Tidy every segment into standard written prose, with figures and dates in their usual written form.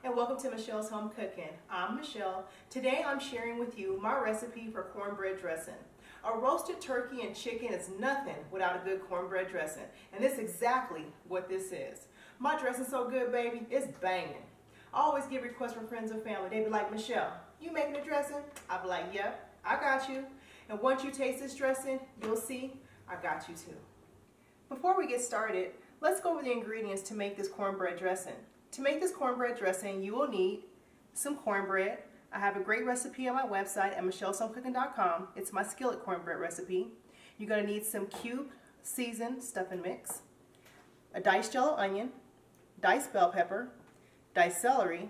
and welcome to Michelle's Home Cooking. I'm Michelle. Today I'm sharing with you my recipe for cornbread dressing. A roasted turkey and chicken is nothing without a good cornbread dressing, and this is exactly what this is. My dressing's so good, baby, it's banging. I always get requests from friends and family. They be like, Michelle, you making a dressing? I be like, yep, I got you. And once you taste this dressing, you'll see I got you too. Before we get started, let's go over the ingredients to make this cornbread dressing. To make this cornbread dressing, you will need some cornbread. I have a great recipe on my website at michelleshomecooking.com. It's my skillet cornbread recipe. You're going to need some cube seasoned stuffing mix, a diced yellow onion, diced bell pepper, diced celery,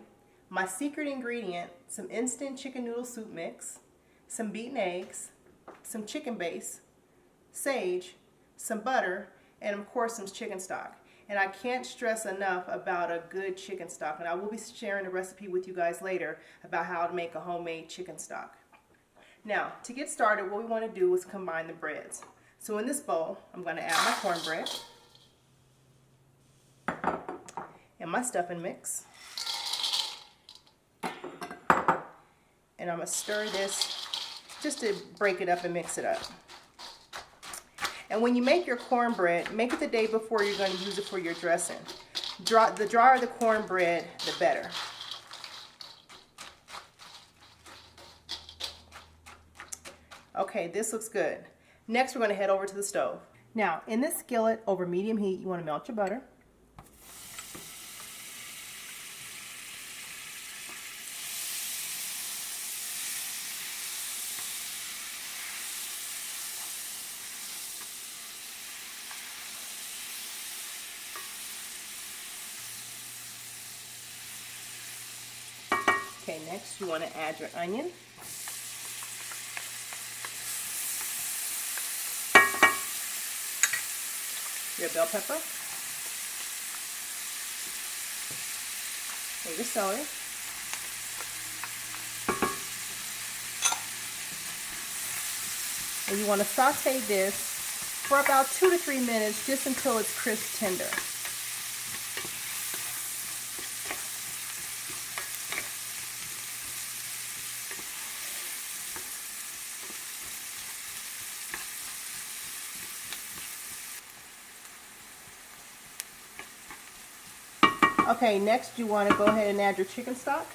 my secret ingredient, some instant chicken noodle soup mix, some beaten eggs, some chicken base, sage, some butter, and of course some chicken stock. And I can't stress enough about a good chicken stock, and I will be sharing a recipe with you guys later about how to make a homemade chicken stock. Now, to get started, what we want to do is combine the breads. So in this bowl, I'm going to add my cornbread and my stuffing mix. And I'm going to stir this just to break it up and mix it up. And when you make your cornbread, make it the day before you're going to use it for your dressing. The drier the cornbread, the better. Okay, this looks good. Next, we're going to head over to the stove. Now, in this skillet over medium heat, you want to melt your butter. Okay, next you want to add your onion. Your bell pepper. And your celery. And you want to saute this for about 2 to 3 minutes just until it's crisp tender. Okay, next you want to go ahead and add your chicken stock.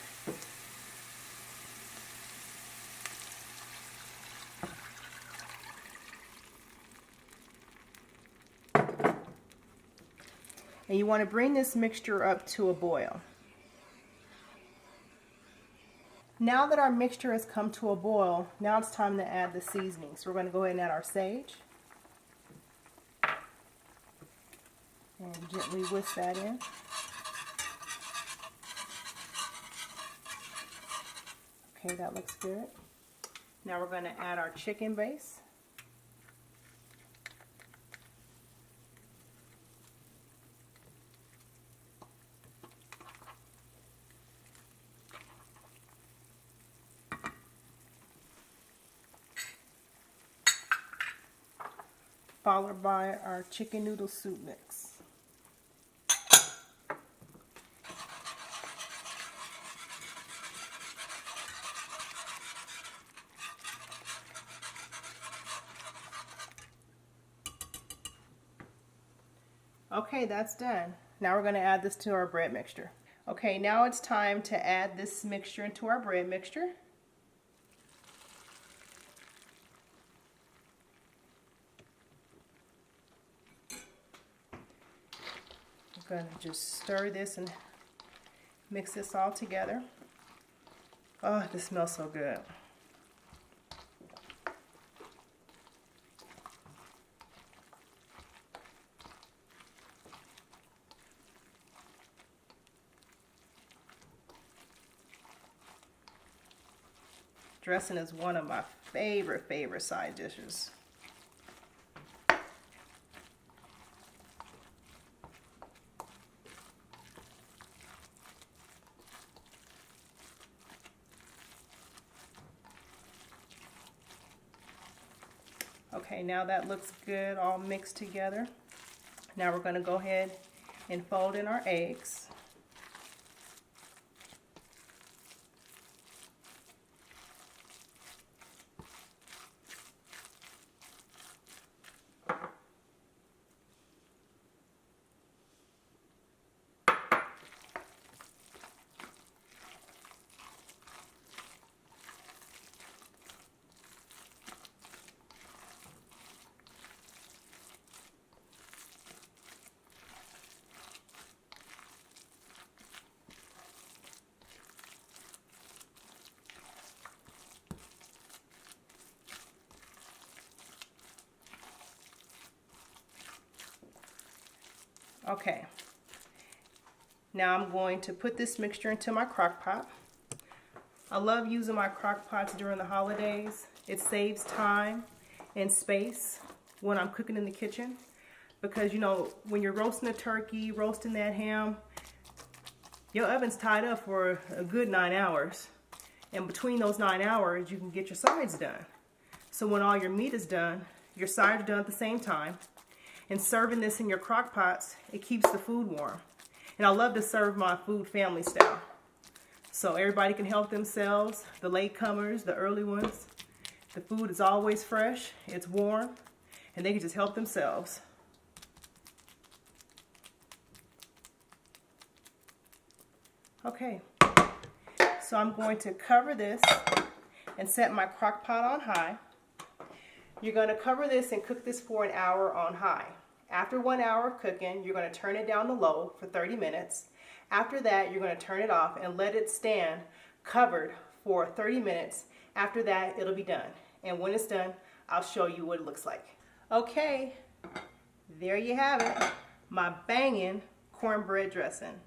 And you want to bring this mixture up to a boil. Now that our mixture has come to a boil, now it's time to add the seasoning. So we're going to go ahead and add our sage. And gently whisk that in. Okay, that looks good. Now we're going to add our chicken base. Followed by our chicken noodle soup mix. Okay, that's done. Now we're going to add this to our bread mixture. Okay, now it's time to add this mixture into our bread mixture. We're going to just stir this and mix this all together. Oh, this smells so good. Dressing is one of my favorite side dishes. Okay, now that looks good, all mixed together. Now we're going to go ahead and fold in our eggs. Okay. Now I'm going to put this mixture into my crock pot. I love using my crock pots during the holidays. It saves time and space when I'm cooking in the kitchen. Because, you know, when you're roasting a turkey, roasting that ham, your oven's tied up for a good 9 hours. And between those 9 hours, you can get your sides done. So when all your meat is done, your sides are done at the same time. And serving this in your crock pots, it keeps the food warm. And I love to serve my food family style. So everybody can help themselves, the latecomers, the early ones. The food is always fresh, it's warm, and they can just help themselves. Okay, so I'm going to cover this and set my crock pot on high. You're going to cover this and cook this for an hour on high. After 1 hour of cooking, you're going to turn it down to low for 30 minutes. After that, you're going to turn it off and let it stand covered for 30 minutes. After that, it'll be done. And when it's done, I'll show you what it looks like. Okay, there you have it, my banging cornbread dressing.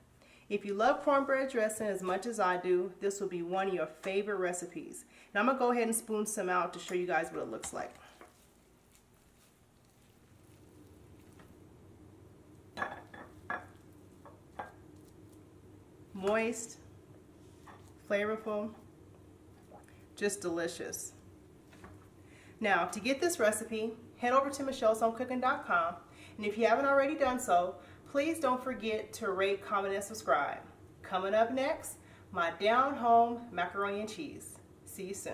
If you love cornbread dressing as much as I do, this will be one of your favorite recipes. Now I'm going to go ahead and spoon some out to show you guys what it looks like. Moist, flavorful, just delicious. Now, to get this recipe, head over to michelleshomecooking.com, and if you haven't already done so, please don't forget to rate, comment, and subscribe. Coming up next, my down-home macaroni and cheese. See you soon.